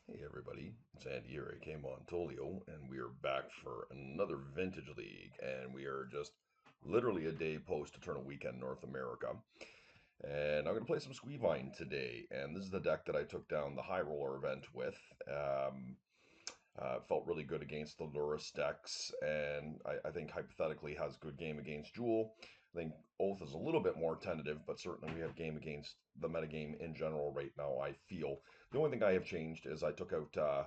Hey everybody, it's Andy here, aka Montolio, and we are back for another Vintage League, and we are just literally a day post Eternal Weekend North America. And I'm going to play some HollowVine today, and this is the deck that I took down the High Roller event with. Felt really good against the Lurus decks, and I think hypothetically has good game against Jewel. I think Oath is a little bit more tentative, but certainly we have game against the metagame in general right now, I feel. The only thing I have changed is I took out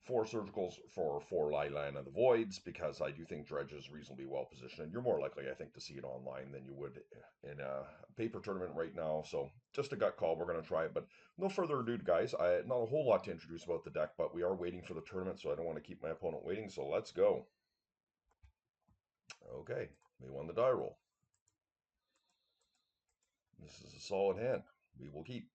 four surgicals for four Lilan and the Voids because I do think Dredge is reasonably well positioned. You're more likely, I think, to see it online than you would in a paper tournament right now. So just a gut call. We're going to try it. But no further ado, guys. Not a whole lot to introduce about the deck, but we are waiting for the tournament, so I don't want to keep my opponent waiting. So let's go. Okay, we won the die roll. This is a solid hand. We will keep.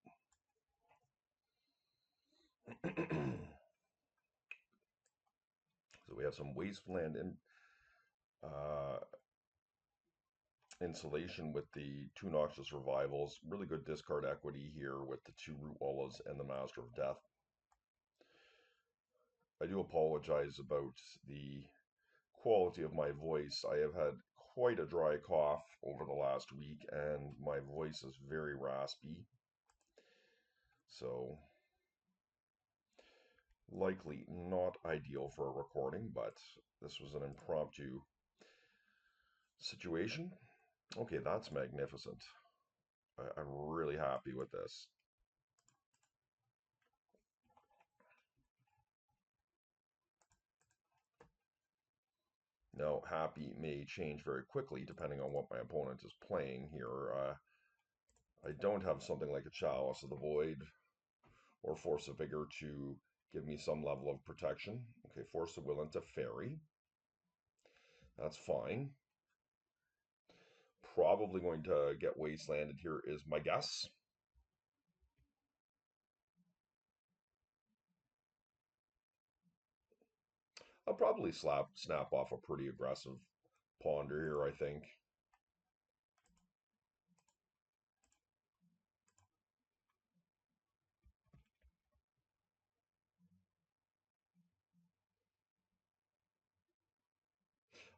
So we have some Wasteland in, uh, insulation with the two Noxious Revivals. Really good discard equity here with the two Root Wallas and the Master of Death. I do apologize about the quality of my voice. I have had quite a dry cough over the last week, and my voice is very raspy. So, likely not ideal for a recording, but this was an impromptu situation. Okay, that's magnificent. I'm really happy with this. Now, happy may change very quickly depending on what my opponent is playing here. I don't have something like a Chalice of the Void or Force of Vigor to give me some level of protection. Okay, Force of Will into Fairy. That's fine. Probably going to get Wastelanded here is my guess. I'll probably snap off a pretty aggressive Ponder here, I think.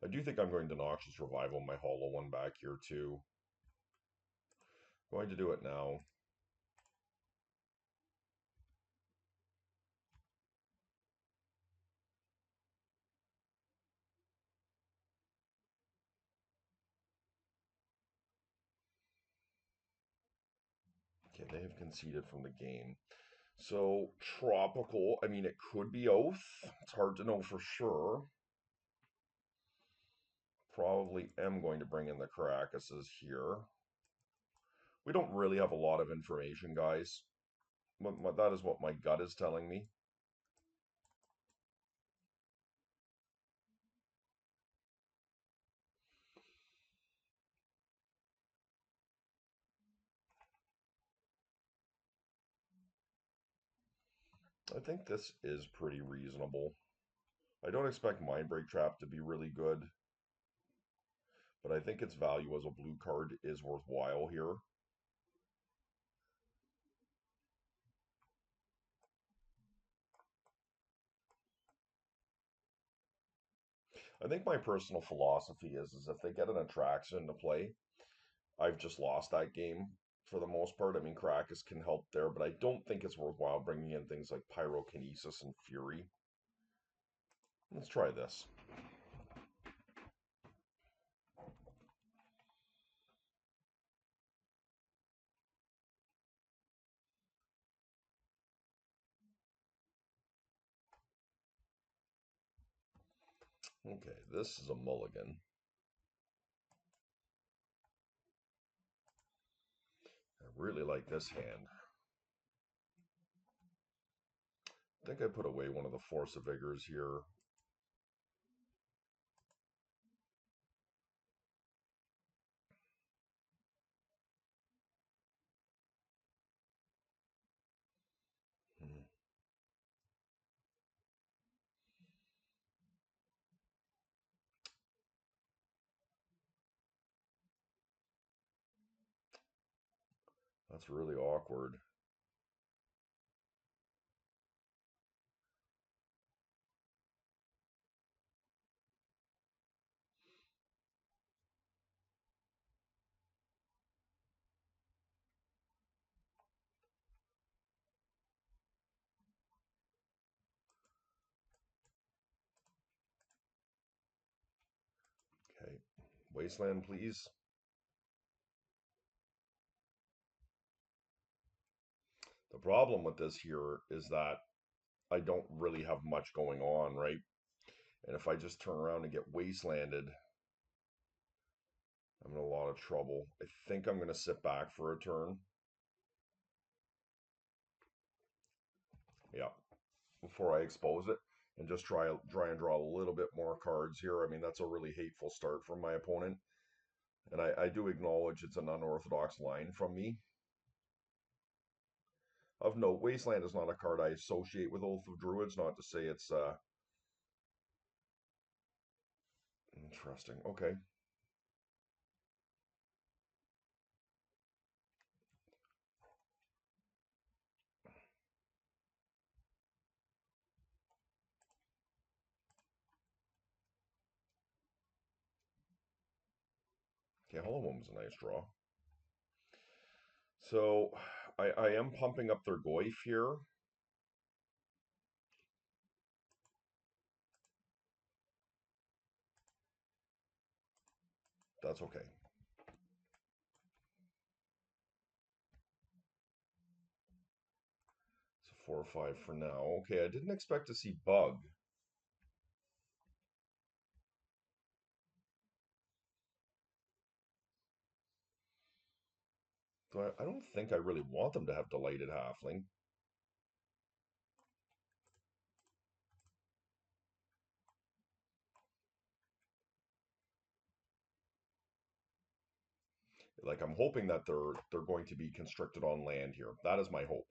I do think I'm going to Noxious Revival my Hollow one back here too. Going to do it now. Okay, they have conceded from the game. So, Tropical, I mean, it could be Oath. It's hard to know for sure. Probably am going to bring in the Caracases here. We don't really have a lot of information, guys. That is what my gut is telling me. I think this is pretty reasonable. I don't expect Mindbreak Trap to be really good, but I think its value as a blue card is worthwhile here. I think my personal philosophy is if they get an attraction to play, I've just lost that game for the most part. I mean, Caracas can help there, but I don't think it's worthwhile bringing in things like Pyrokinesis and Fury. Let's try this. Okay, this is a mulligan. I really like this hand. I think I put away one of the Force of Vigors here. Hmm, that's really awkward. Wasteland, please. The problem with this here is that I don't really have much going on, right? And if I just turn around and get wastelanded, I'm in a lot of trouble. I think I'm going to sit back for a turn. Yeah, before I expose it and just try and draw a little bit more cards here. I mean, that's a really hateful start from my opponent. And I do acknowledge it's an unorthodox line from me. Of note, Wasteland is not a card I associate with Oath of Druids, not to say it's interesting. Okay. Okay, Hollow One was a nice draw. So I am pumping up their Goyf here. That's okay. It's a 4 or 5 for now. Okay, I didn't expect to see Bug. So I don't think I really want them to have Delighted Halfling. Like I'm hoping that they're going to be constricted on land here. That is my hope.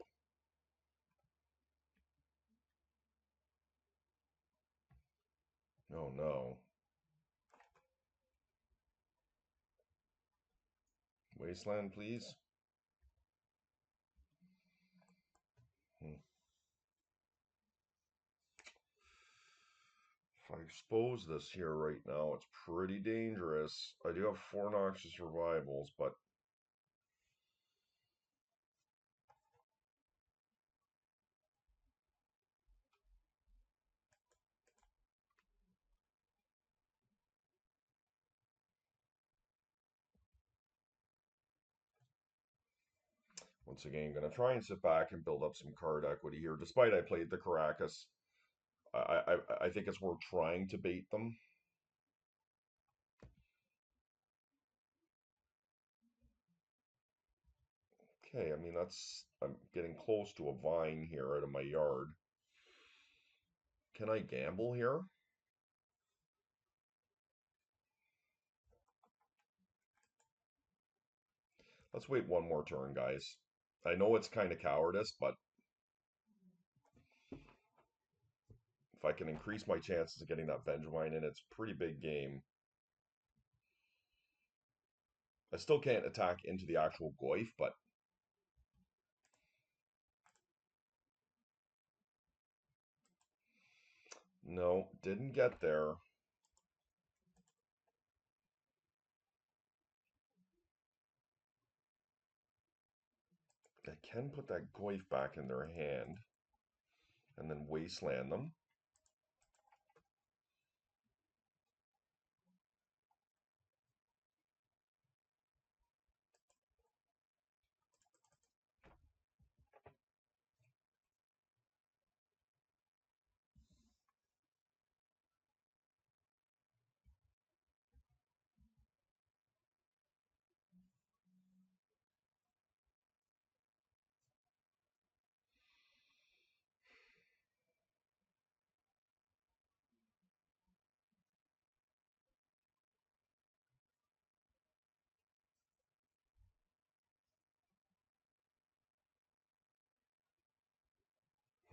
Oh no. Wasteland, please. Hmm. If I expose this here right now, it's pretty dangerous. I do have 4 Noxious Revivals, but once again, going to try and sit back and build up some card equity here. Despite I played the Caracas, I think it's worth trying to bait them. Okay, I mean, I'm getting close to a vine here out of my yard. Can I gamble here? Let's wait one more turn, guys. I know it's kind of cowardice, but if I can increase my chances of getting that Vengevine in, it's a pretty big game. I still can't attack into the actual Goyf, but no, didn't get there. I can put that Goyf back in their hand and then wasteland them.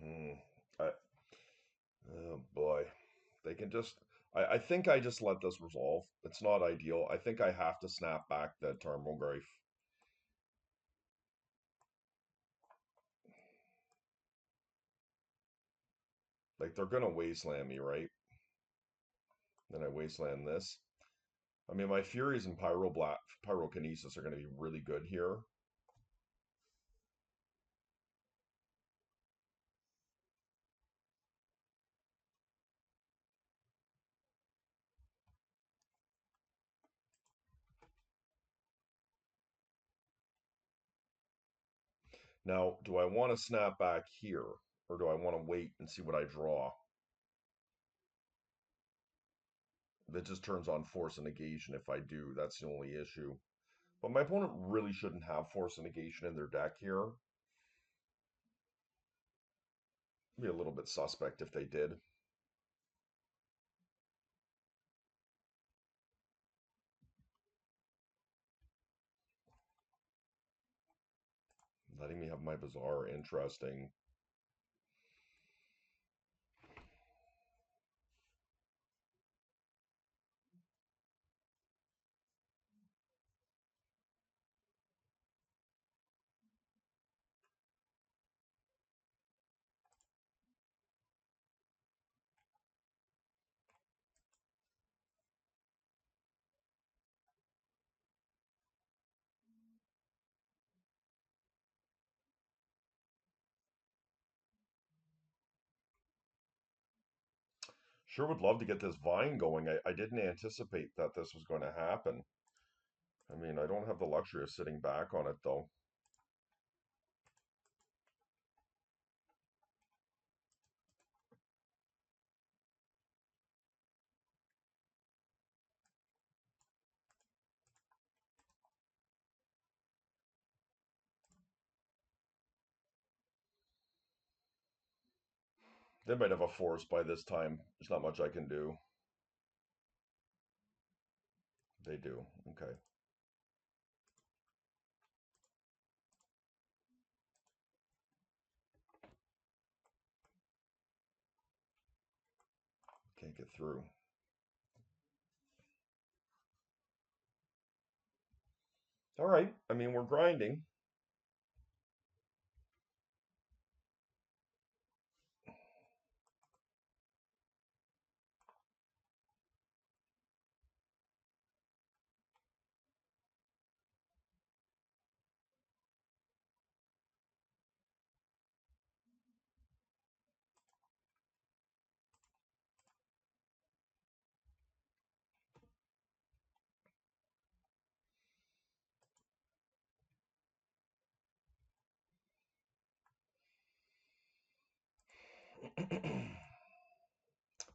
Hmm. I, oh boy. They can just. I think I just let this resolve. It's not ideal. I think I have to snap back the Tarmogoyf. Like they're gonna wasteland me, right? Then I wasteland this. I mean, my Furies and Pyrokinesis are gonna be really good here. Now, do I want to snap back here, or do I want to wait and see what I draw? That just turns on force and negation if I do. That's the only issue. But my opponent really shouldn't have force and negation in their deck here. Be a little bit suspect if they did. Letting me have my Bazaar, interesting. Sure would love to get this vine going. I didn't anticipate that this was going to happen. I mean, I don't have the luxury of sitting back on it, though. They might have a force by this time. There's not much I can do. They do. Okay. Can't get through. All right. I mean, we're grinding.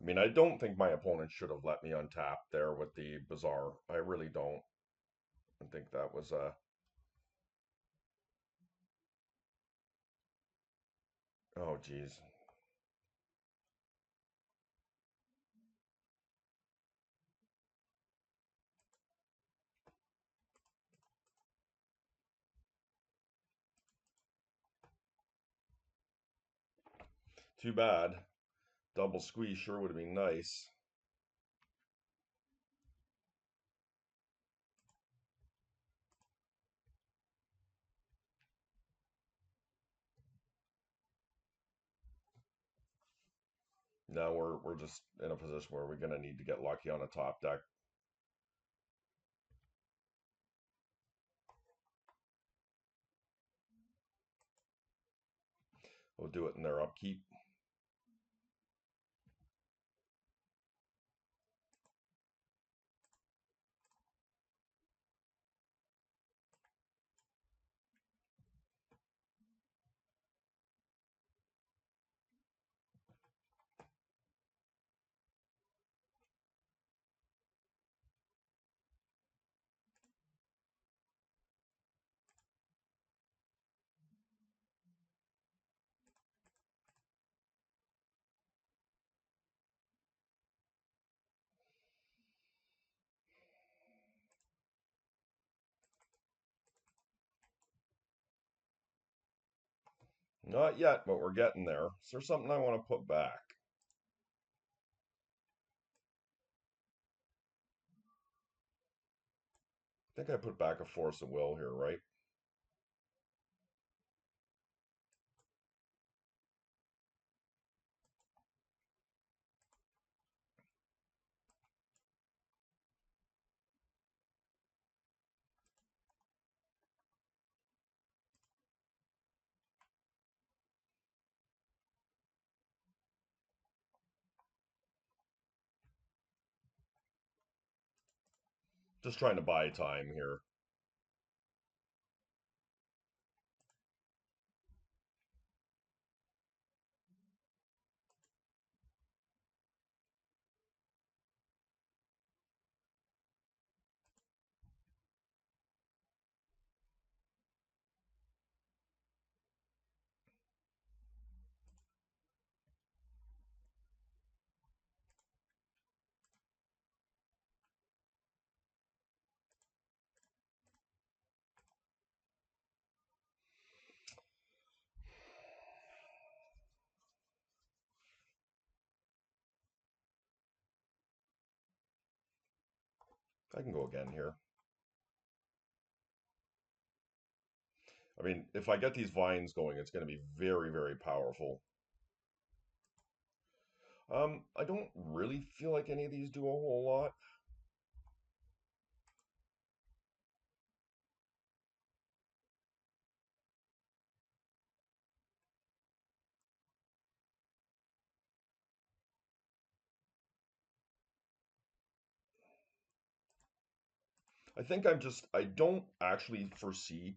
I mean, I don't think my opponent should have let me untap there with the Bazaar. I really don't. I think that was oh geez. Too bad. Double squeeze sure would have been nice. Now we're just in a position where we're gonna need to get lucky on a top deck. We'll do it in their upkeep. Not yet, but we're getting there. Is there something I want to put back? I think I put back a force of will here, right? Just trying to buy time here. I can go again here. I mean, if I get these vines going, it's going to be very, very powerful. I don't really feel like any of these do a whole lot. I don't actually foresee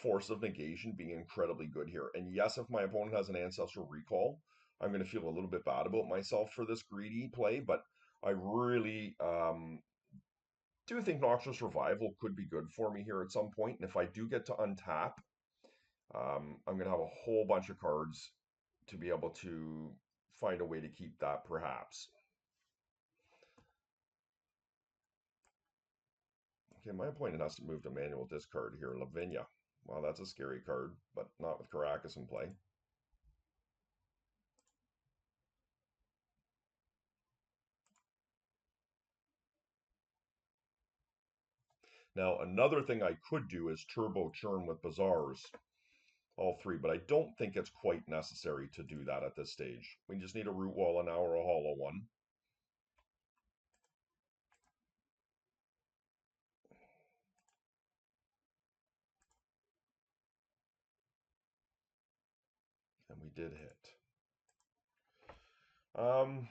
Force of Negation being incredibly good here. And yes, if my opponent has an Ancestral Recall, I'm going to feel a little bit bad about myself for this greedy play, but I really do think Noxious Revival could be good for me here at some point. And if I do get to untap, I'm going to have a whole bunch of cards to be able to find a way to keep that perhaps. Okay, my opponent has to move to manual discard here. Lavinia. Well, that's a scary card, but not with Caracas in play. Now, another thing I could do is turbo churn with Bazaars, all three, but I don't think it's quite necessary to do that at this stage. We just need a Root Wall now or a Hollow one. And we did hit. Um,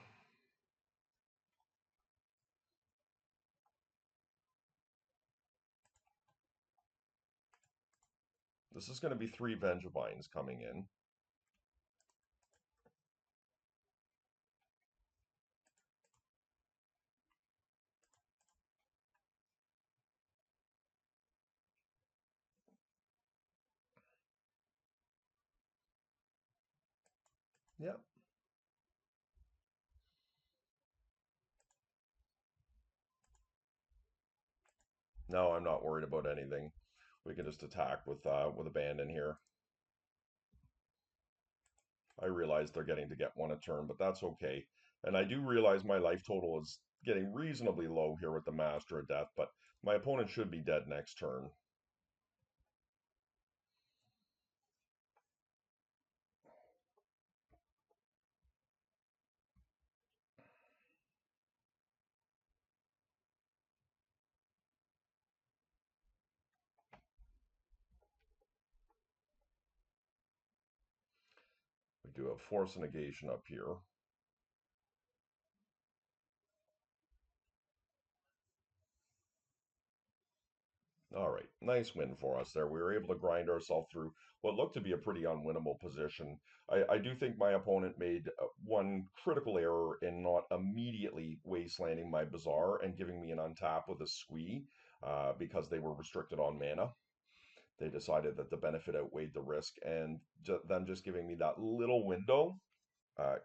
this is going to be 3 Vengevines coming in. Yep. No, I'm not worried about anything. We can just attack with Abandon here. I realize they're getting to get one a turn, but that's okay. And I do realize my life total is getting reasonably low here with the Master of Death, but my opponent should be dead next turn. We do have Force Negation up here. All right, nice win for us there. We were able to grind ourselves through what looked to be a pretty unwinnable position. I do think my opponent made one critical error in not immediately wastelanding my Bazaar and giving me an untap with a Squee because they were restricted on mana. They decided that the benefit outweighed the risk, and them just giving me that little window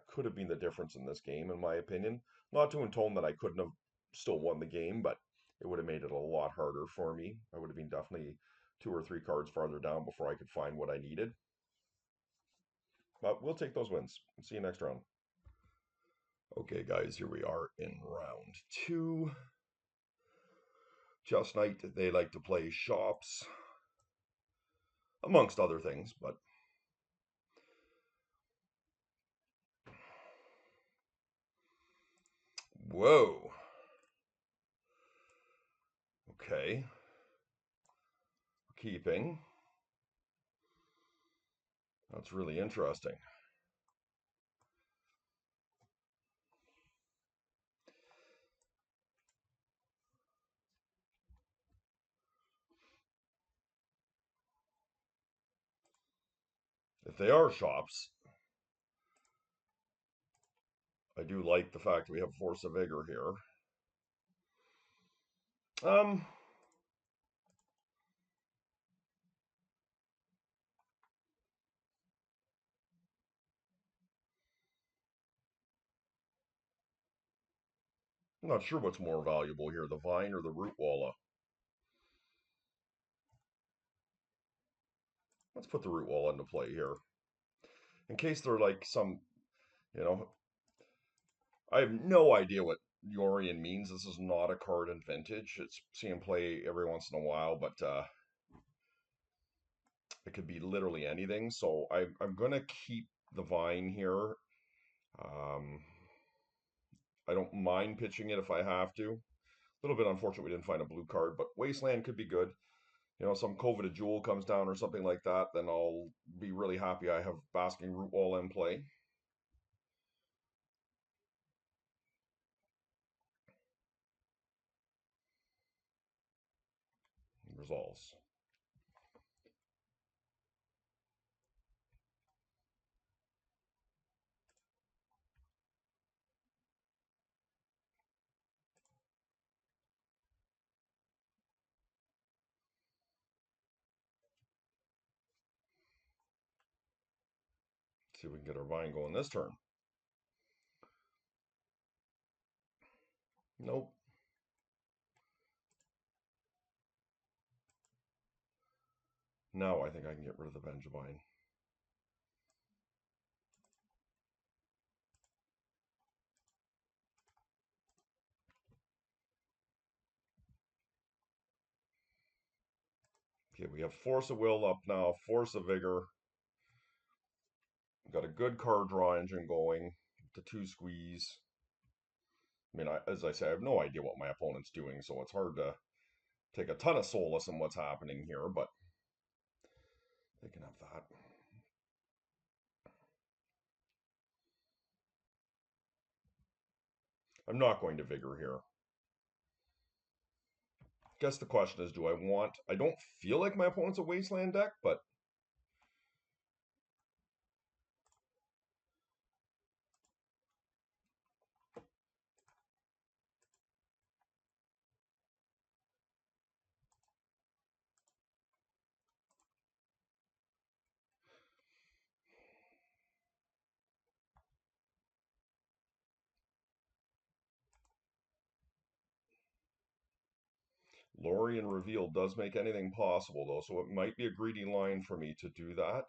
could have been the difference in this game, in my opinion. Not to intone that I couldn't have still won the game, but it would have made it a lot harder for me. I would have been definitely 2 or 3 cards farther down before I could find what I needed. But we'll take those wins. See you next round. Okay, guys, here we are in round 2. Just Night, they like to play shops, amongst other things, but whoa. Okay. Keeping. That's really interesting. If they are shops, I do like the fact that we have Force of Vigor here. Um, I'm not sure what's more valuable here, the Vine or the Root Walla. Let's put the Root Walla into play here. In case they're like some, you know, I have no idea what Yorian means. This is not a card in Vintage. It's seen play every once in a while, but it could be literally anything. So I'm going to keep the Vine here. Um, I don't mind pitching it if I have to. A little bit unfortunate we didn't find a blue card, but Wasteland could be good. You know, some coveted jewel comes down or something like that, then I'll be really happy I have Basking Root Wall in play. Resolves. See if we can get our Vine going this turn. Nope. Now I think I can get rid of the Vengevine. Okay, we have Force of Will up now, Force of Vigor. We've got a good card draw engine going. The 2 squeeze. I mean, as I say, I have no idea what my opponent's doing, so it's hard to take a ton of solace in what's happening here, but they can have that. I'm not going to Vigor here. Guess the question is, I don't feel like my opponent's a Wasteland deck, but Lorien Reveal does make anything possible, though, so it might be a greedy line for me to do that.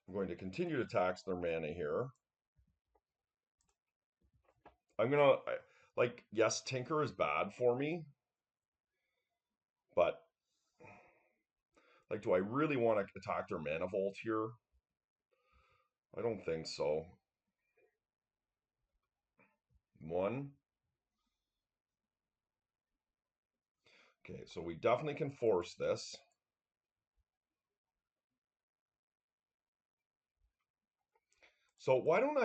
I'm going to continue to tax their mana here. I'm gonna, yes, Tinker is bad for me, but, do I really want to attack their Mana Vault here? I don't think so. 1. Okay, so we definitely can force this. So why don't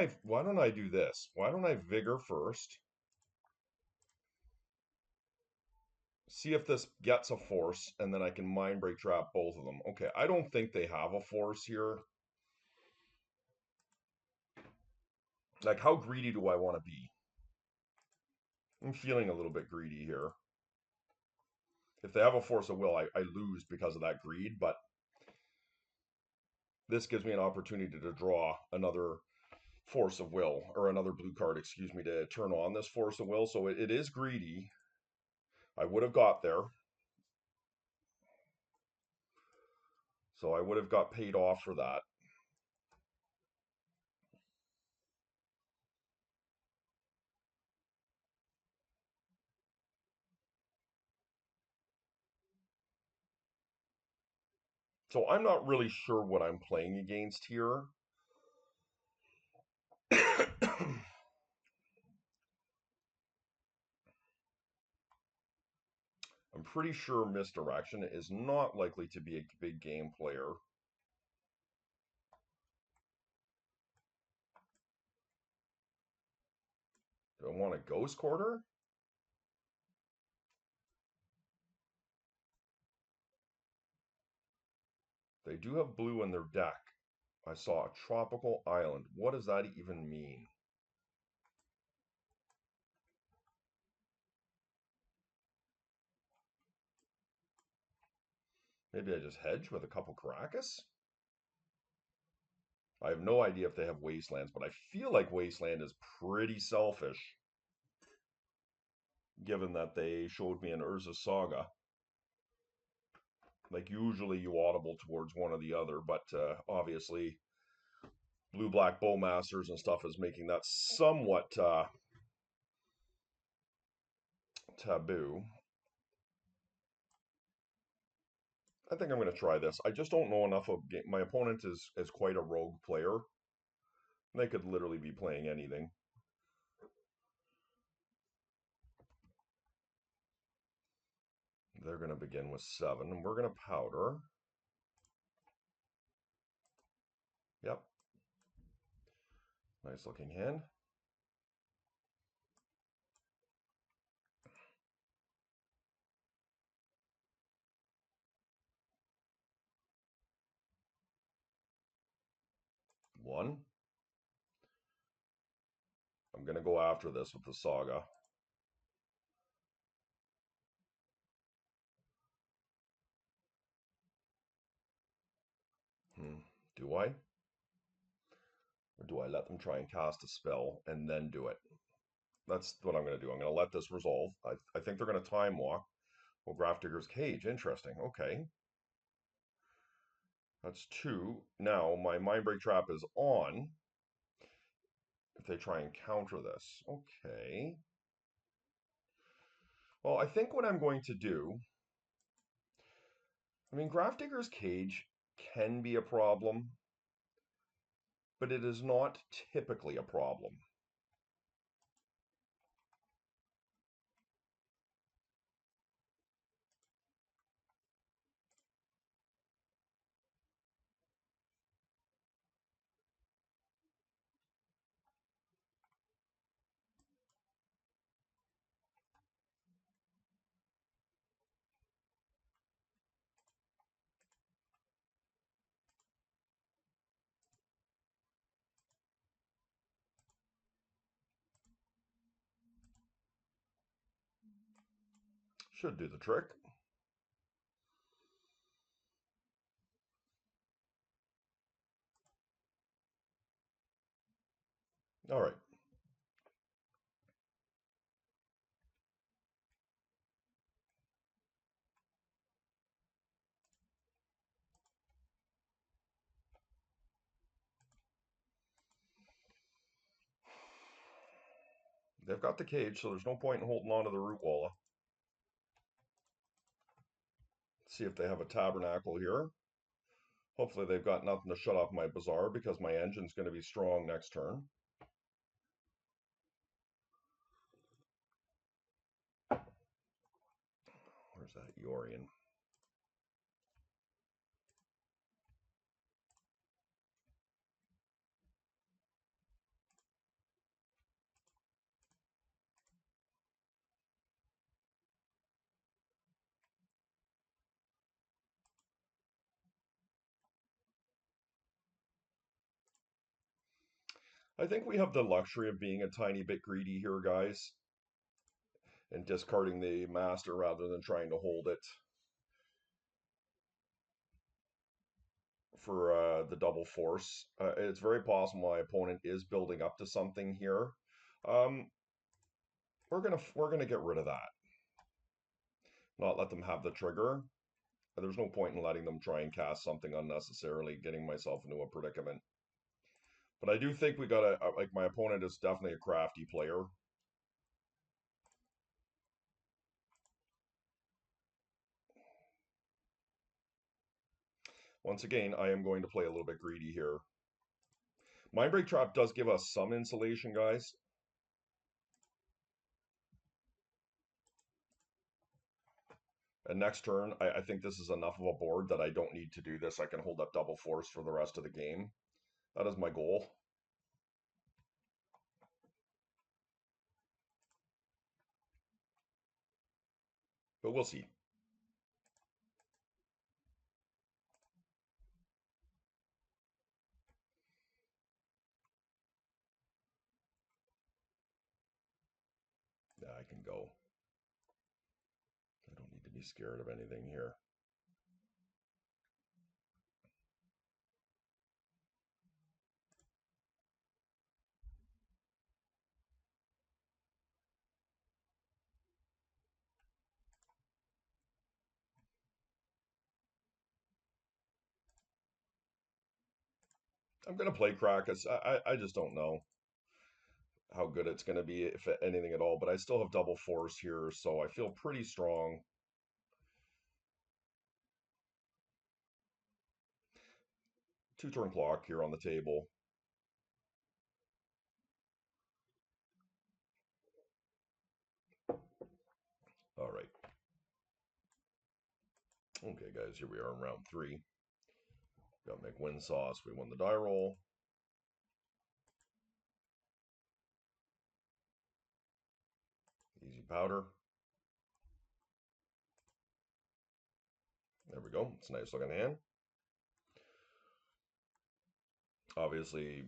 I do this? Why don't I Vigor first? See if this gets a force, and then I can Mind Break Trap both of them. Okay, I don't think they have a force here. Like, how greedy do I want to be? I'm feeling a little bit greedy here. If they have a Force of Will, I lose because of that greed, but this gives me an opportunity to draw another Force of Will, or another blue card, excuse me, to turn on this Force of Will. So it is greedy. I would have got there. So I would have got paid off for that. So I'm not really sure what I'm playing against here. I'm pretty sure Misdirection is not likely to be a big game player. Do I want a Ghost Quarter? They do have blue in their deck. I saw a tropical island. What does that even mean? Maybe I just hedge with a couple Caracas? I have no idea if they have Wastelands, but I feel like Wasteland is pretty selfish, given that they showed me an Urza Saga. Like, usually you audible towards one or the other, but obviously blue-black bowmasters and stuff is making that somewhat taboo. I think I'm going to try this. I just don't know enough of game. My opponent is quite a rogue player. They could literally be playing anything. They're going to begin with 7, and we're going to powder. Yep. Nice looking hand. One. I'm going to go after this with the Saga. Do I? Or do I let them try and cast a spell and then do it? That's what I'm going to do. I'm going to let this resolve. I think they're going to time walk. Well, Grafdigger's Cage. Interesting. Okay. That's 2. Now, my Mindbreak Trap is on. If they try and counter this. Okay. Well, I think what I'm going to do... I mean, Grafdigger's Cage can be a problem, but it is not typically a problem. Should do the trick. All right. They've got the cage, so there's no point in holding on to the root walla. See if they have a tabernacle here. Hopefully they've got nothing to shut off my bazaar because my engine's going to be strong next turn. Where's that Yorion? I think we have the luxury of being a tiny bit greedy here, guys, and discarding the master rather than trying to hold it for the double force. It's very possible my opponent is building up to something here. Um, we're gonna get rid of that. Not let them have the trigger. There's no point in letting them try and cast something unnecessarily, getting myself into a predicament. But I do think we gotta, like, my opponent is definitely a crafty player. Once again, I am going to play a little bit greedy here. Mindbreak Trap does give us some insulation, guys. And next turn, I think this is enough of a board that I don't need to do this. I can hold up double force for the rest of the game. That is my goal. But we'll see. Yeah, I can go. I don't need to be scared of anything here. I'm going to play Krakus. I just don't know how good it's going to be, if anything at all, but I still have double force here, so I feel pretty strong. Two-turn clock here on the table. All right. Okay, guys, here we are in round 3. Got to make win sauce. We won the die roll. Easy powder. There we go. It's a nice looking hand. Obviously,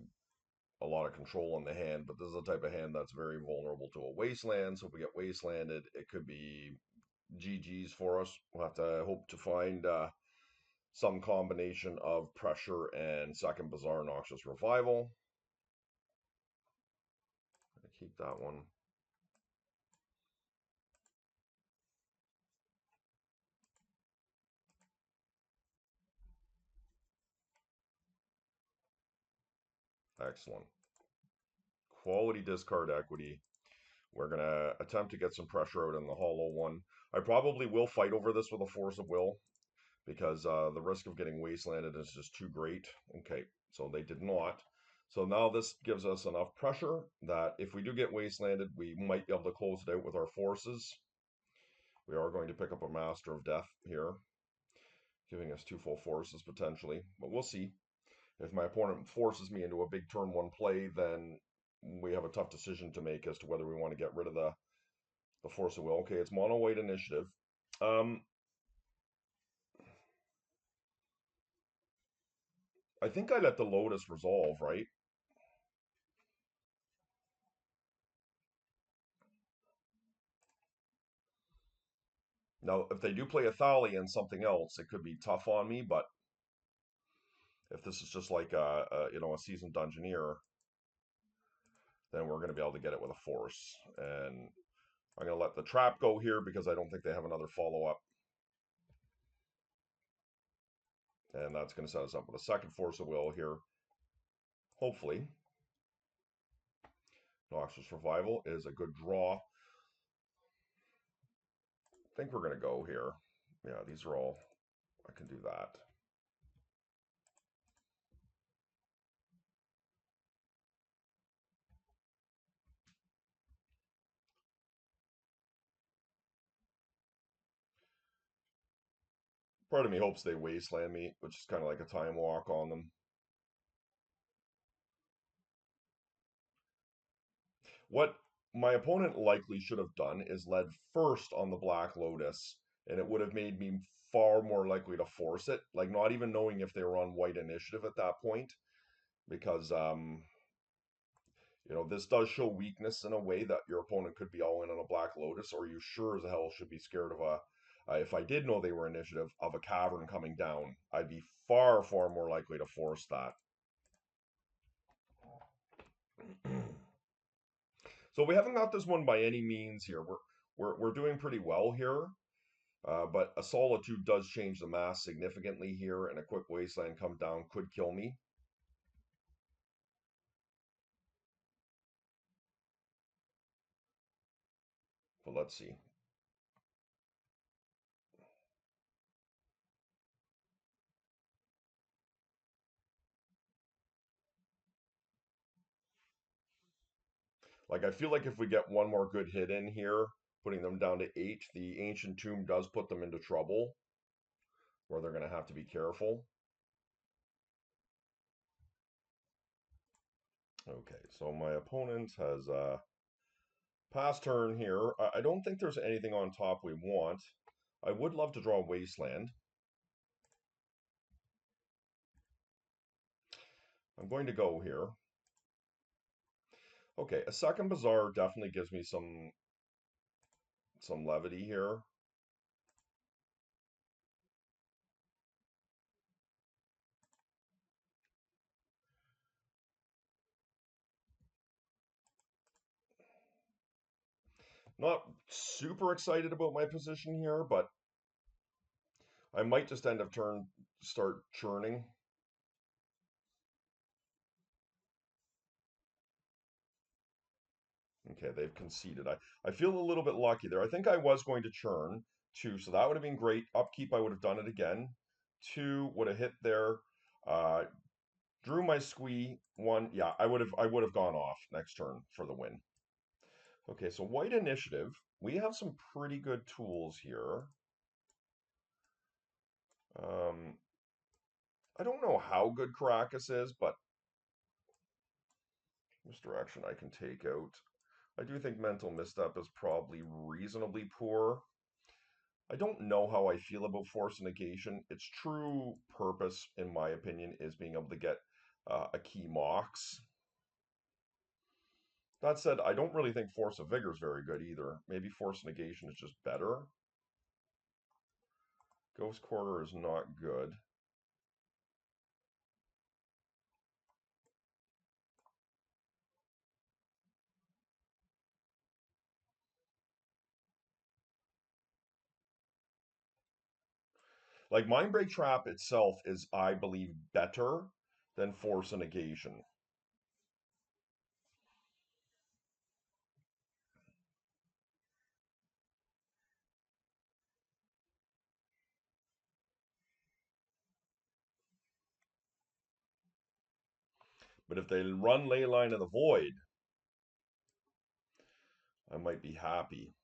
a lot of control on the hand, but this is the type of hand that's very vulnerable to a wasteland. So if we get wastelanded, it could be GG's for us. We'll have to hope to find some combination of pressure and second Bizarre Noxious Revival. I'm gonna keep that one. Excellent. Quality discard equity. We're going to attempt to get some pressure out in the hollow one. I probably will fight over this with a force of will, because the risk of getting wastelanded is just too great. Okay, so they did not. So now this gives us enough pressure that if we do get wastelanded, we might be able to close it out with our forces. We are going to pick up a Master of Death here, giving us 2 full forces potentially, but we'll see. If my opponent forces me into a big turn 1 play, then we have a tough decision to make as to whether we want to get rid of the force of will. Okay, it's mono white initiative. I think I let the Lotus resolve, right? Now, if they do play a Thali and something else, it could be tough on me, but if this is just like a seasoned Dungeoneer, then we're going to be able to get it with a force. And I'm going to let the trap go here because I don't think they have another follow-up. And that's going to set us up with a second force of will here. Hopefully. Noxious Revival is a good draw. I think we're going to go here. Yeah, these are all, I can do that. Part of me hopes they wasteland me, which is kind of like a time walk on them. What my opponent likely should have done is led first on the Black Lotus, and it would have made me far more likely to force it, like not even knowing if they were on white initiative at that point, because this does show weakness in a way that your opponent could be all in on a Black Lotus, or you sure as hell should be scared of if I did know they were initiative, of a cavern coming down. I'd be far, far more likely to force that. So we haven't got this one by any means here. We're doing pretty well here, but a Solitude does change the mass significantly here, and a quick Wasteland come down could kill me. But let's see. Like, I feel like if we get one more good hit in here, putting them down to 8, the Ancient Tomb does put them into trouble, where they're going to have to be careful. Okay, so my opponent has pass turn here. I don't think there's anything on top we want. I would love to draw Wasteland. I'm going to go here. Okay, a second Bazaar definitely gives me some levity here. Not super excited about my position here, but I might just end of turn start churning. Okay, they've conceded. I feel a little bit lucky there. I think I was going to churn two, so that would have been great. Upkeep, I would have done it again. Two would have hit there. Uh, drew my squee. One, yeah, I would have gone off next turn for the win. Okay, so white initiative. We have some pretty good tools here. Um, I don't know how good Caracas is, but misdirection I can take out. I do think mental misstep is probably reasonably poor. I don't know how I feel about force negation. Its true purpose, in my opinion, is being able to get a key mox. That said, I don't really think force of vigor is very good either. Maybe force negation is just better. Ghost quarter is not good. Like Mindbreak Trap itself is, I believe, better than force and negation. But if they run Leyline of the Void, I might be happy.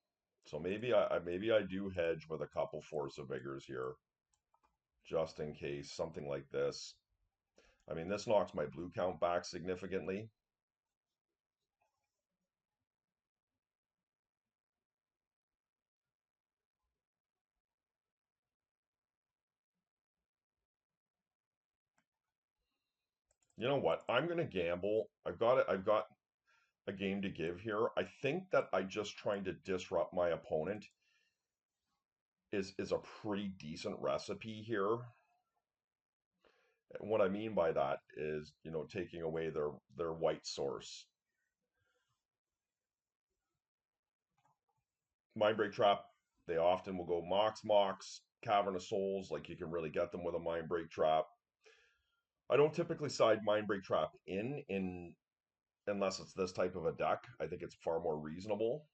So maybe I do hedge with a couple force of vigors here, just in case something like this. I mean, this knocks my blue count back significantly. You know what? I'm gonna gamble. I've got it. I've got a game to give here. I think that I just trying to disrupt my opponent is a pretty decent recipe here. And what I mean by that is, taking away their white source. Mindbreak Trap, they often will go Mox Mox, Cavern of Souls, like you can really get them with a Mindbreak Trap. I don't typically side Mindbreak Trap in unless it's this type of a deck. I think it's far more reasonable.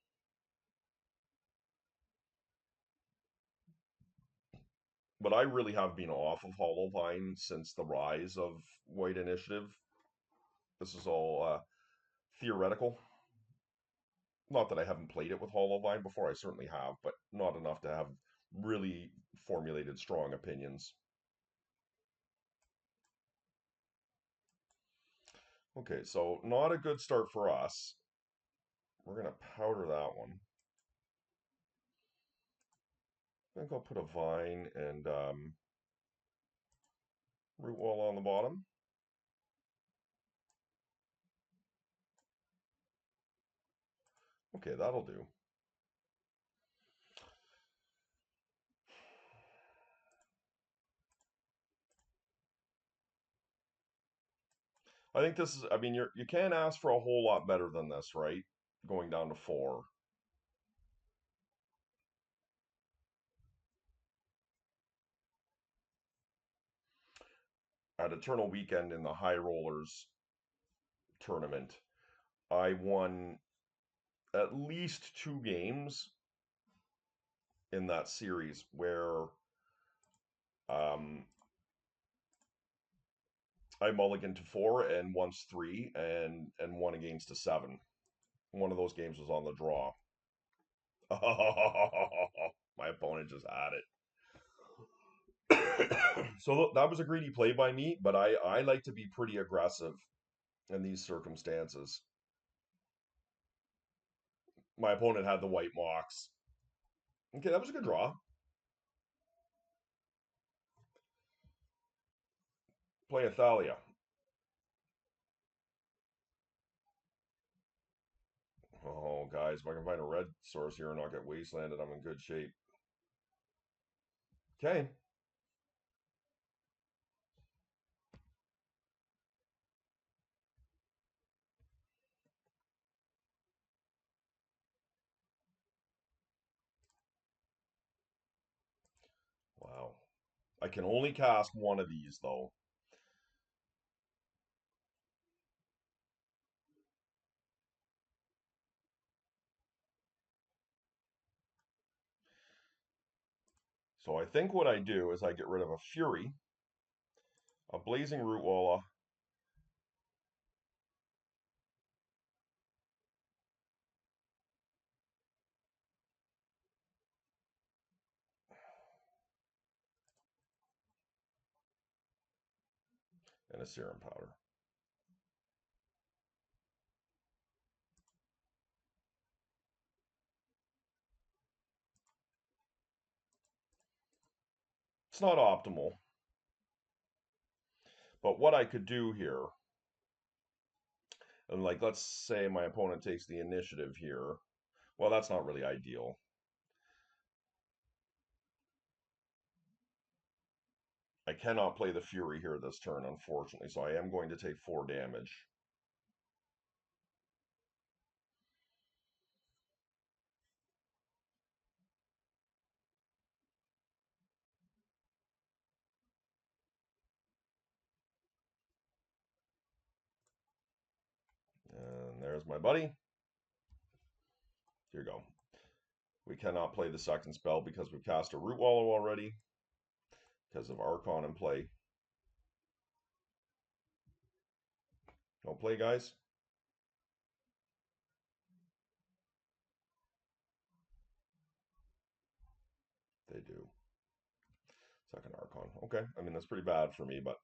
But I really have been off of HollowVine since the rise of White Initiative. This is all theoretical. Not that I haven't played it with HollowVine before, I certainly have, but not enough to have really formulated strong opinions. Okay, so not a good start for us. We're going to powder that one. I think I'll put a vine and root wall on the bottom. Okay, that'll do. I think this is, I mean, you can't ask for a whole lot better than this, right? Going down to 4. At Eternal Weekend in the High Rollers tournament, I won at least 2 games in that series where um, I mulliganed to 4 and once 3 and won against a 7. One of those games was on the draw. My opponent just had it. So that was a greedy play by me, but I like to be pretty aggressive in these circumstances. My opponent had the white mocks. Okay, that was a good draw. Play Athalia. Oh, guys, if I can find a red source here and not get wastelanded, I'm in good shape. Okay. Wow. I can only cast one of these, though. So I think what I do is I get rid of a Fury, a Blazing Root Walla, and a Serum Powder. It's not optimal, but what I could do here, and like let's say my opponent takes the initiative here. Well, that's not really ideal. I cannot play the Fury here this turn, unfortunately, so I am going to take 4 damage. And there's my buddy. Here you go. We cannot play the second spell because we've cast a Root Wallow already because of Archon in play. No play, guys. They do. Second Archon. Okay. I mean, that's pretty bad for me, but...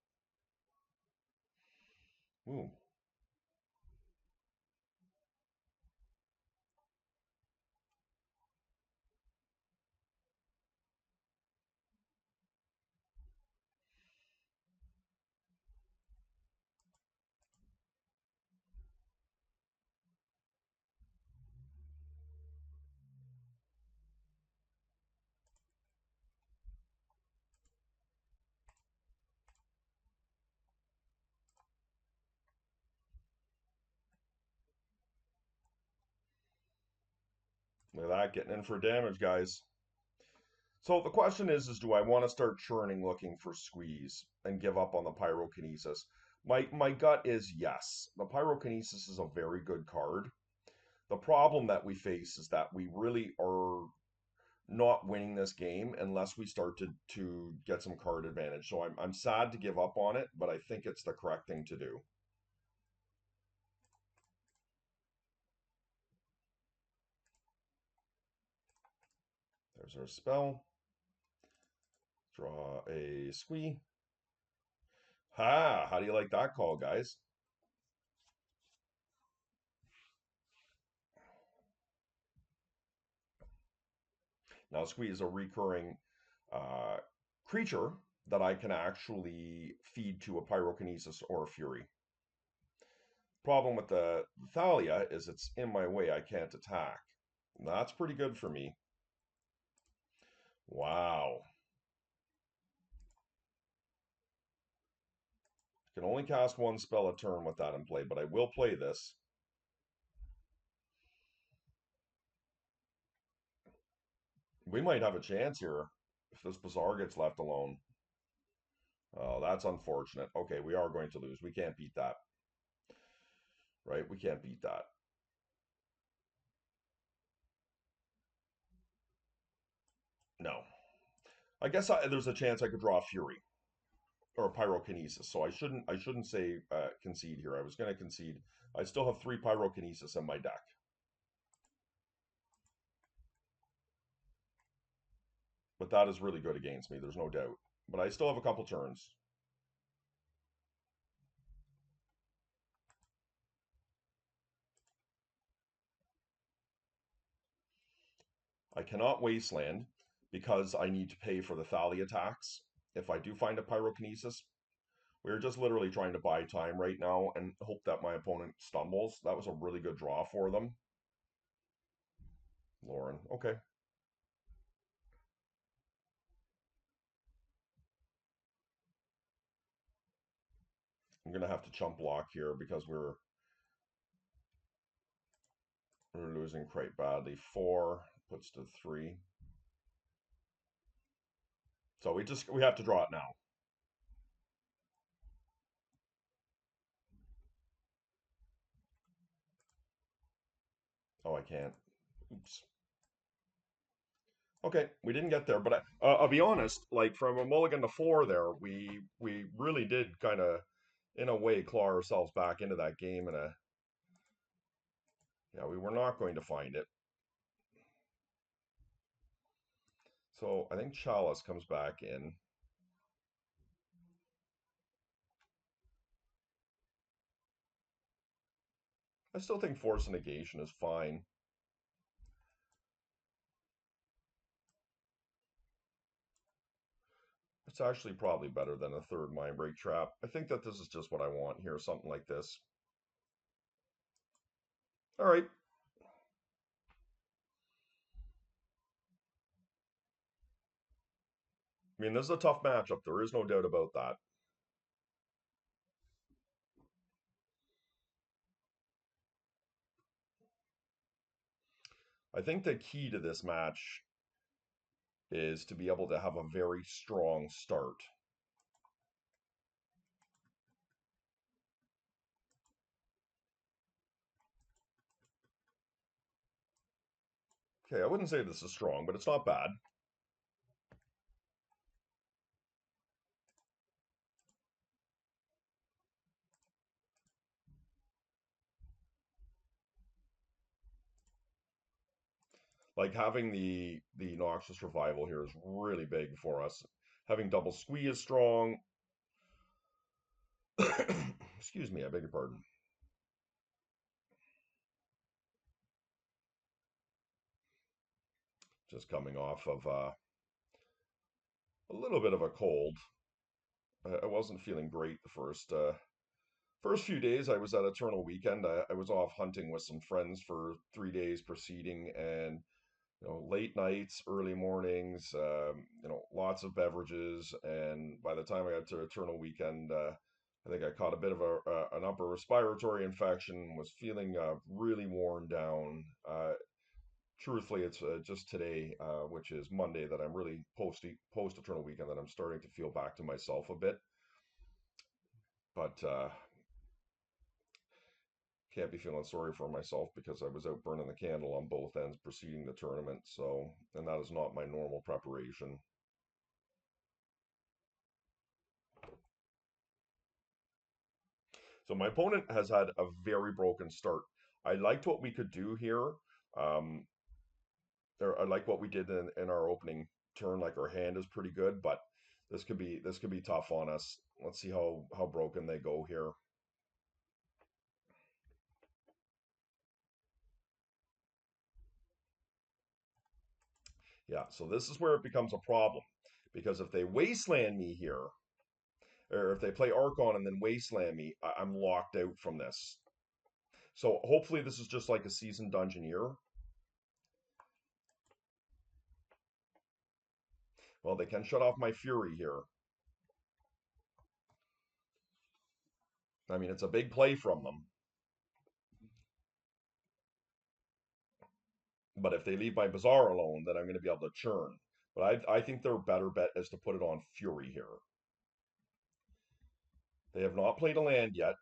Ooh. Look at that, getting in for damage, guys. So the question is do I want to start churning looking for squeeze and give up on the Pyrokinesis? My gut is yes. The Pyrokinesis is a very good card. The problem that we face is that we really are not winning this game unless we start to get some card advantage. So I'm sad to give up on it, but I think it's the correct thing to do. There's our spell. Draw a squee. Ha! How do you like that call, guys? Now, squee is a recurring uh, creature that I can actually feed to a Pyrokinesis or a Fury. Problem with the Thalia is it's in my way. I can't attack. That's pretty good for me. Wow. Can only cast 1 spell a turn with that in play, but I will play this. We might have a chance here if this Bazaar gets left alone. Oh, that's unfortunate. Okay, we are going to lose. We can't beat that. Right? We can't beat that. No. I guess there's a chance I could draw a Fury or a Pyrokinesis. So I shouldn't say concede here. I was going to concede. I still have 3 Pyrokinesis in my deck. But that is really good against me. There's no doubt. But I still have a couple turns. I cannot Wasteland because I need to pay for the Thalia attacks. If I do find a Pyrokinesis, we're just literally trying to buy time right now and hope that my opponent stumbles. That was a really good draw for them. Lauren, okay. I'm going to have to chump block here because we're losing quite badly. 4 puts to 3. So we have to draw it now. Oh, I can't. Oops. Okay, we didn't get there, but I'll be honest. Like from a mulligan to four, there we really did kind of, in a way, claw ourselves back into that game. And yeah, we were not going to find it. So I think Chalice comes back in. I still think Force and Negation is fine. It's actually probably better than a third Mind Break Trap. I think that this is just what I want here, something like this. All right. I mean, this is a tough matchup. There is no doubt about that. I think the key to this match is to be able to have a very strong start. Okay, I wouldn't say this is strong, but it's not bad. Like having the Noxious Revival here is really big for us. Having double squee is strong. Excuse me, I beg your pardon. Just coming off of a little bit of a cold. I wasn't feeling great the first few days. I was at Eternal Weekend. I was off hunting with some friends for 3 days preceding, and late nights, early mornings, lots of beverages. And by the time I got to Eternal Weekend, I think I caught a bit of an upper respiratory infection, was feeling really worn down. Truthfully, it's just today, which is Monday, that I'm really post Eternal Weekend, that I'm starting to feel back to myself a bit. But can't be feeling sorry for myself because I was out burning the candle on both ends preceding the tournament. So, and that is not my normal preparation. So my opponent has had a very broken start. I liked what we could do here. Um, I like what we did in our opening turn. Like our hand is pretty good, but this could be tough on us. Let's see how broken they go here. Yeah, so this is where it becomes a problem because if they wasteland me here, or if they play Archon and then wasteland me, I'm locked out from this. So hopefully this is just like a seasoned Dungeoneer. Well, they can shut off my Fury here. I mean, it's a big play from them. But if they leave my Bazaar alone, then I'm going to be able to churn. But I think their better bet is to put it on Fury here. They have not played a land yet.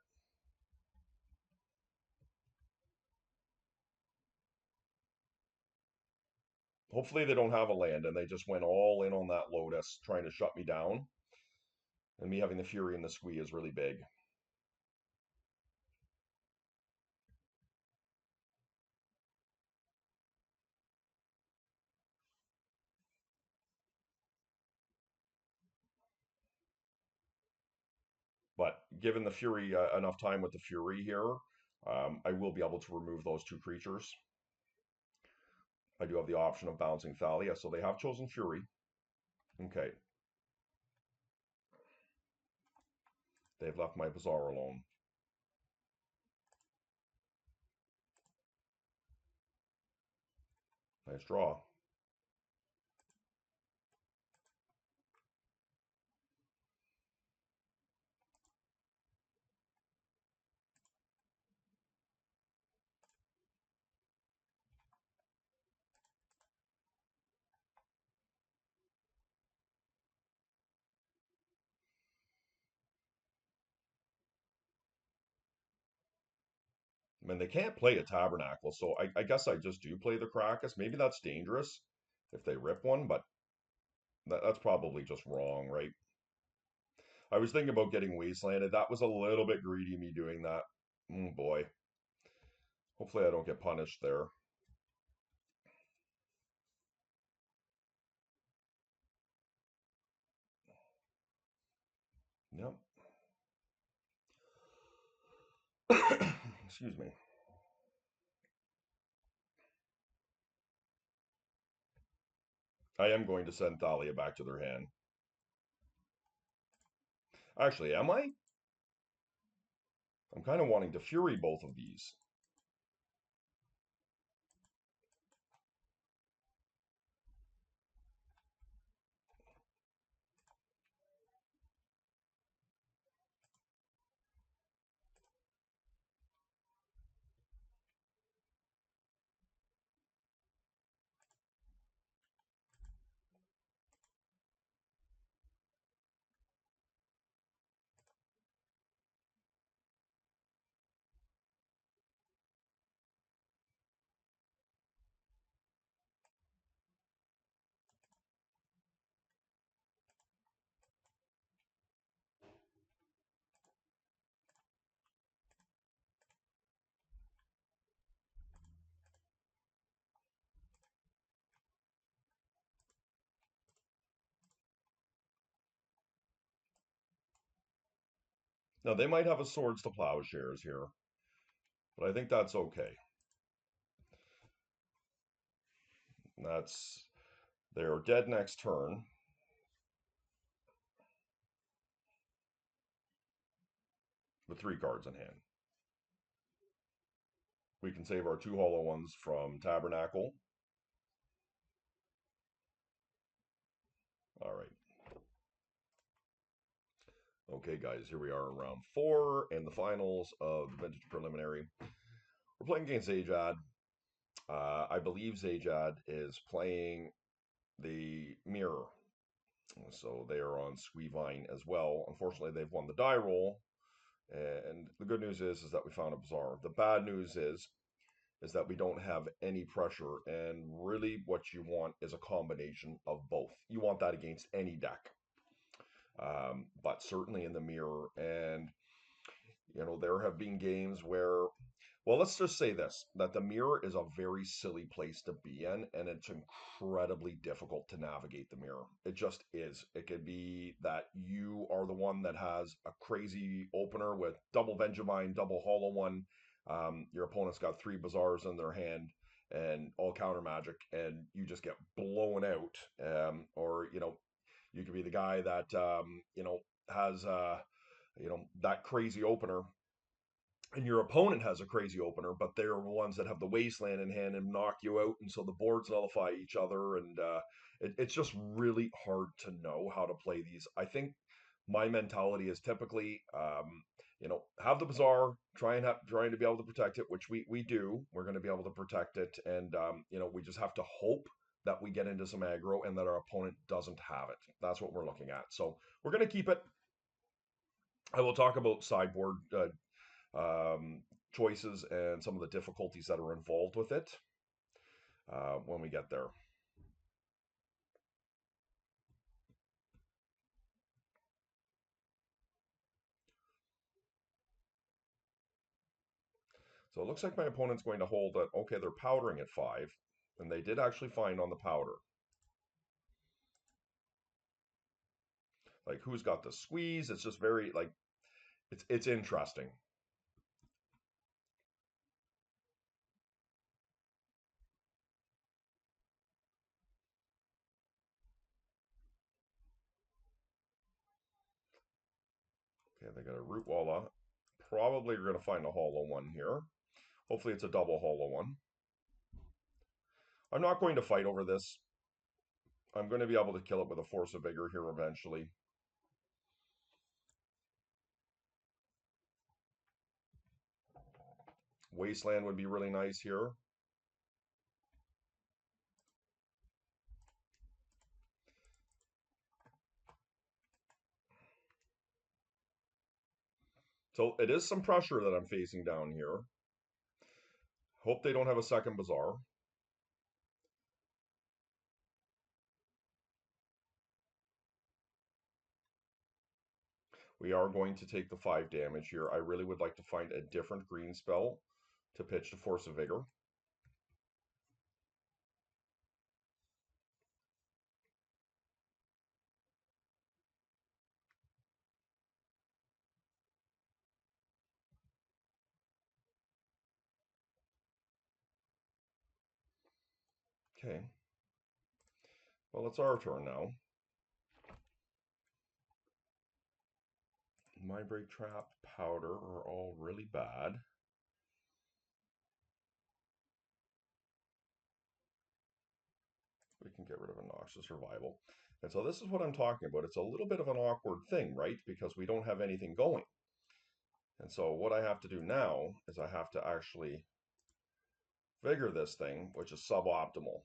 Hopefully they don't have a land and they just went all in on that Lotus trying to shut me down. And me having the Fury and the Squee is really big. But given the Fury, enough time with the Fury here, I will be able to remove those two creatures. I do have the option of bouncing Thalia, so they have chosen Fury. Okay. They've left my Bazaar alone. Nice draw. I mean, they can't play a Tabernacle, so I guess I just do play the Krakus. Maybe that's dangerous. if they rip one, but that's probably just wrong, right? I was thinking about getting wastelanded. That was a little bit greedy, me doing that. Oh boy. Hopefully I don't get punished there. Yep. Excuse me. I am going to send Thalia back to their hand. Actually, am I? I'm kind of wanting to Fury both of these. Now, they might have a Swords to Plowshares here, but I think that's okay. That's... They're dead next turn. With 3 cards in hand. We can save our 2 hollow ones from Tabernacle. All right. Okay, guys, here we are in round 4 and the finals of the Vintage Preliminary. We're playing against Zajad. I believe Zajad is playing the Mirror. So they are on Squeevine as well. Unfortunately, they've won the die roll. And the good news is that we found a Bazaar. The bad news is that we don't have any pressure. And really what you want is a combination of both. You want that against any deck. But certainly in the Mirror. And, you know, there have been games where, well, let's just say this, that the Mirror is a very silly place to be in, and it's incredibly difficult to navigate the Mirror. It just is. It could be that you are the one that has a crazy opener with double Vengevine, double Hollow One. Your opponent's got 3 Bazaars in their hand and all counter magic, and you just get blown out. Or, you know, you could be the guy that, you know, has, you know, that crazy opener, and your opponent has a crazy opener, but they're the ones that have the wasteland in hand and knock you out, and so the boards nullify each other, and it's just really hard to know how to play these. I think my mentality is typically, you know, have the Bazaar, trying to be able to protect it, which we do. We're going to be able to protect it, and you know, we just have to hope that we get into some aggro and that our opponent doesn't have it. That's what we're looking at. So we're going to keep it. I will talk about sideboard choices and some of the difficulties that are involved with it when we get there. So it looks like my opponent's going to hold it. Okay, they're powdering at 5, and they did actually find on the powder. Like, who's got the squeeze? It's just very, like, it's interesting. Okay, they got a root walla. Probably we're going to find a hollow one here. Hopefully it's a double hollow one. I'm not going to fight over this. I'm going to be able to kill it with a force of vigor here eventually. Wasteland would be really nice here. So it is some pressure that I'm facing down here. Hope they don't have a second Bazaar. We are going to take the 5 damage here. I really would like to find a different green spell to pitch to Force of Vigor. Okay. Well, it's our turn now. Mind Break Trap, Powder are all really bad. We can get rid of a Noxious Survival. And so this is what I'm talking about. It's a little bit of an awkward thing, right? Because we don't have anything going. And so what I have to do now is I have to actually Vigor this thing, which is suboptimal.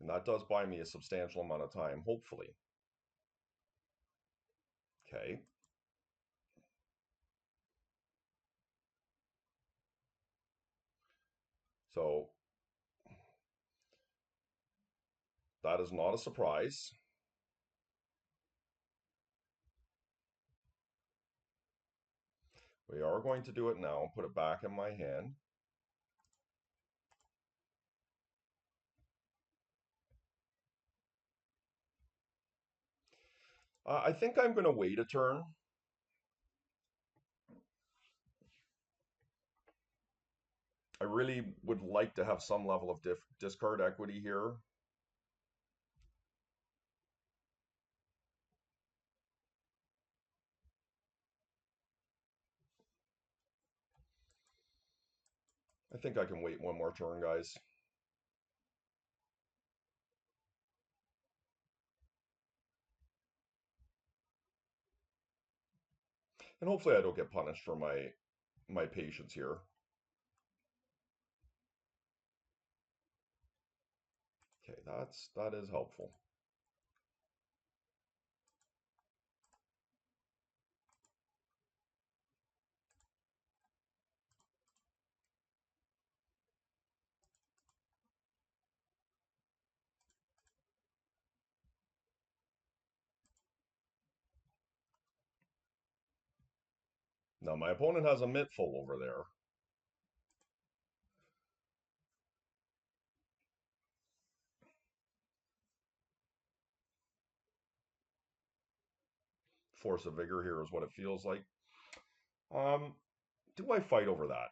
And that does buy me a substantial amount of time, hopefully. Okay. So that is not a surprise. We are going to do it now, put it back in my hand. I think I'm going to wait a turn. I really would like to have some level of discard equity here. I think I can wait one more turn, guys. And hopefully I don't get punished for my patience here. Okay, that is helpful. Now my opponent has a Mitful over there. Force of Vigor here is what it feels like. Do I fight over that?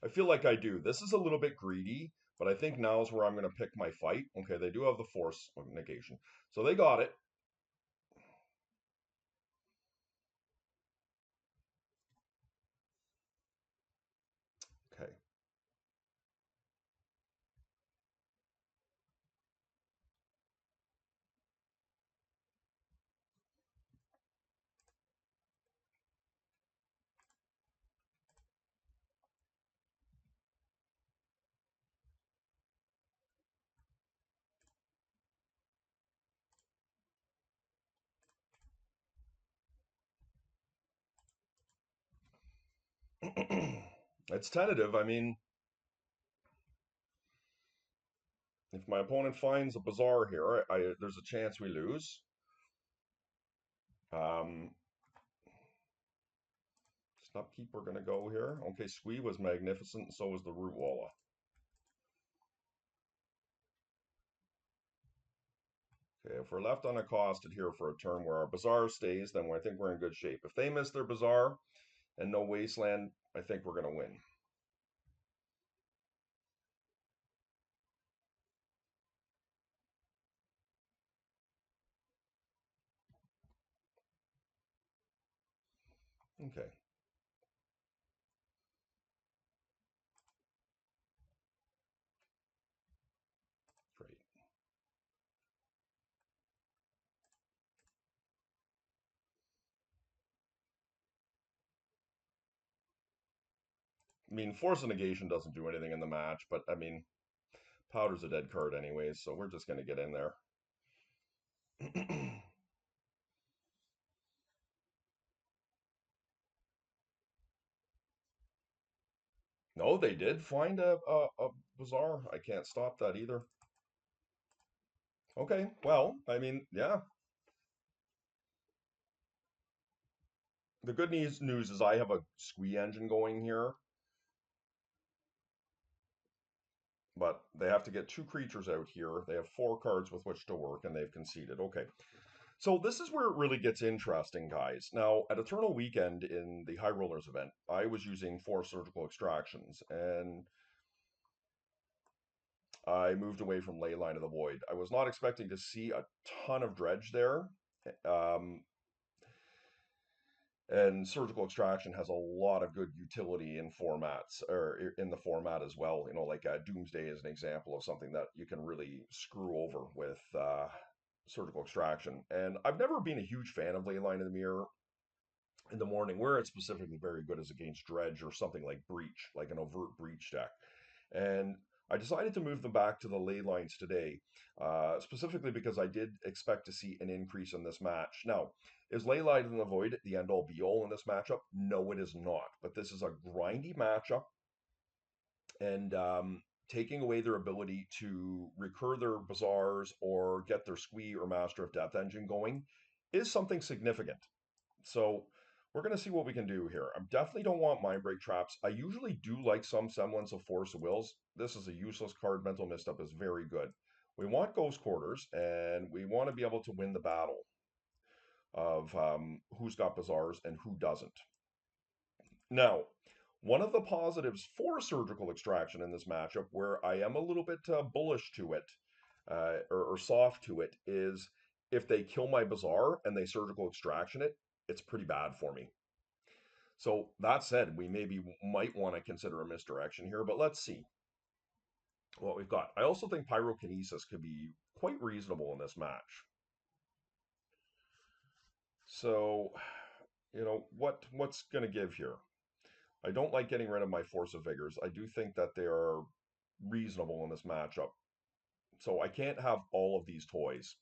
I feel like I do. This is a little bit greedy, but I think now is where I'm going to pick my fight. Okay, they do have the Force of negation. So they got it. Okay. It's tentative. I mean, if my opponent finds a Bazaar here, there's a chance we lose. Um, Snupkeep we're going to go here. Okay, Squee was magnificent, and so was the Root Walla. Okay, if we're left unaccosted here for a turn where our Bazaar stays, then I think we're in good shape. If they miss their Bazaar and no Wasteland, I think we're going to win. Okay. Great. I mean, Force of Negation doesn't do anything in the match, but I mean, Powder's a dead card anyways, so we're just going to get in there. No, they did find a bazaar. I can't stop that either. Okay, well, I mean, yeah. The good news is I have a squee engine going here, but they have to get two creatures out here. They have four cards with which to work, and they've conceded. Okay, so this is where it really gets interesting, guys. Now, at Eternal Weekend in the High Rollers event, I was using four surgical extractions, and I moved away from Leyline of the Void. I was not expecting to see a ton of dredge there. Um, and surgical extraction has a lot of good utility in formats or in the format as well. You know, like Doomsday is an example of something that you can really screw over with surgical extraction. And I've never been a huge fan of Leyline in the Mirror in the morning. Where it's specifically very good is against Dredge or something like Breach, like an overt Breach deck. And I decided to move them back to the ley lines today, specifically because I did expect to see an increase in this match. Now, is ley line in the void the end all be all in this matchup? No, it is not. But this is a grindy matchup, and taking away their ability to recur their bazaars or get their squee or master of depth engine going is something significant. So we're going to see what we can do here. I definitely don't want mind break traps. I usually do like some semblance of force of wills. This is a useless card. Mental misstep is very good. We want ghost quarters, and we want to be able to win the battle of who's got bazaars and who doesn't. Now, one of the positives for surgical extraction in this matchup, where I am a little bit bullish to it or soft to it, is if they kill my bazaar and they surgical extraction it, it's pretty bad for me. So that said, we maybe might want to consider a misdirection here, but let's see what we've got. I also think pyrokinesis could be quite reasonable in this match. So, what's going to give here? I don't like getting rid of my Force of Vigors. I do think that they are reasonable in this matchup. So I can't have all of these toys.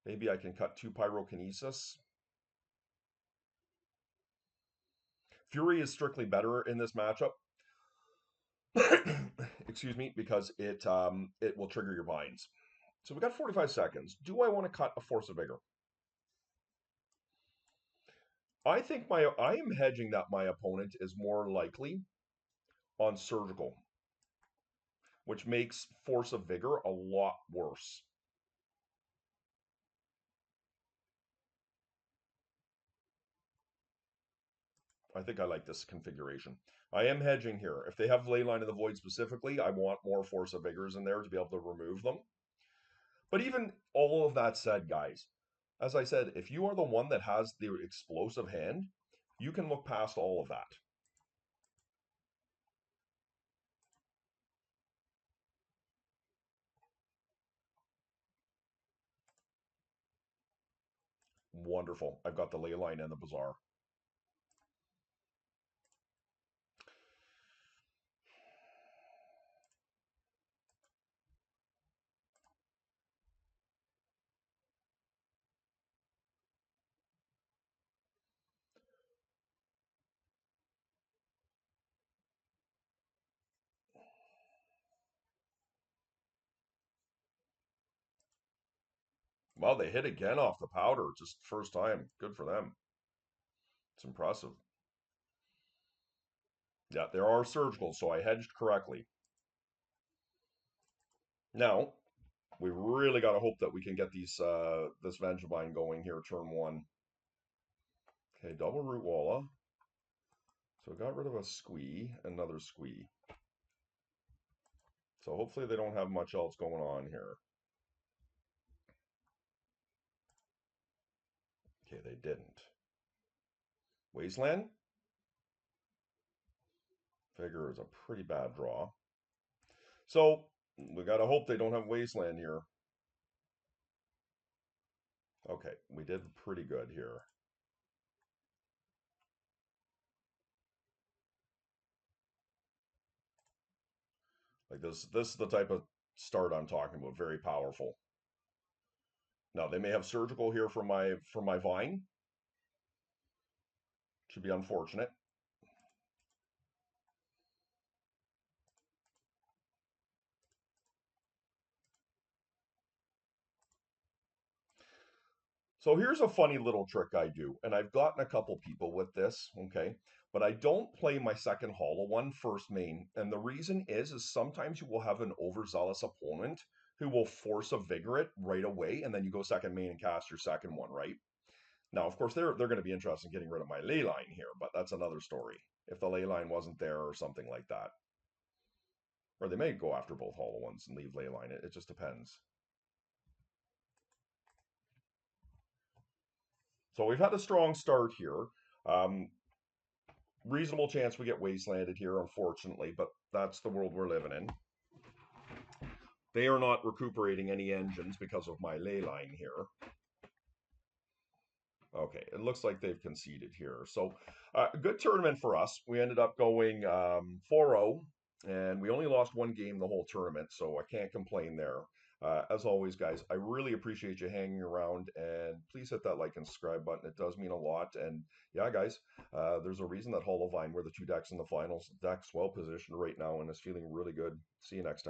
Maybe I can cut two pyrokinesis. Fury is strictly better in this matchup. Excuse me, because it will trigger your binds. So we got 45 seconds. Do I want to cut a Force of Vigor? I am hedging that my opponent is more likely on surgical, which makes Force of Vigor a lot worse. I think I like this configuration. I am hedging here. If they have Leyline of the Void specifically, I want more Force of Vigors in there to be able to remove them. But even all of that said, guys, as I said, if you are the one that has the explosive hand, you can look past all of that. Wonderful. I've got the Leyline and the Bazaar. Well, they hit again off the powder. Just first time. Good for them. It's impressive. Yeah, there are surgicals, so I hedged correctly. Now, we really got to hope that we can get this Vengevine going here turn one. Okay, double root Walla. So got rid of a squee, another squee. So hopefully they don't have much else going on here. Okay, they didn't. Wasteland? Figure is a pretty bad draw. So we got to hope they don't have Wasteland here. Okay, we did pretty good here. Like this is the type of start I'm talking about. Very powerful. Now they may have surgical here for my vine. Should be unfortunate. So here's a funny little trick I do, and I've gotten a couple people with this, okay? But I don't play my second hollow one first main, and the reason is sometimes you will have an overzealous opponent who will force a Vigorate right away, and then you go second main and cast your second one, right? Now, of course, they're going to be interested in getting rid of my ley line here, but that's another story. If the ley line wasn't there or something like that, or they may go after both hollow ones and leave ley line. It just depends. So we've had a strong start here. Um, Reasonable chance we get wastelanded here, unfortunately, but that's the world we're living in. They are not recuperating any engines because of my ley line here. Okay, it looks like they've conceded here. So, good tournament for us. We ended up going 4-0, and we only lost one game the whole tournament, so I can't complain there. As always, guys, I really appreciate you hanging around, and please hit that like and subscribe button. It does mean a lot. And yeah, guys, there's a reason that HollowVine were the two decks in the finals. Deck's well positioned right now and is feeling really good. See you next time.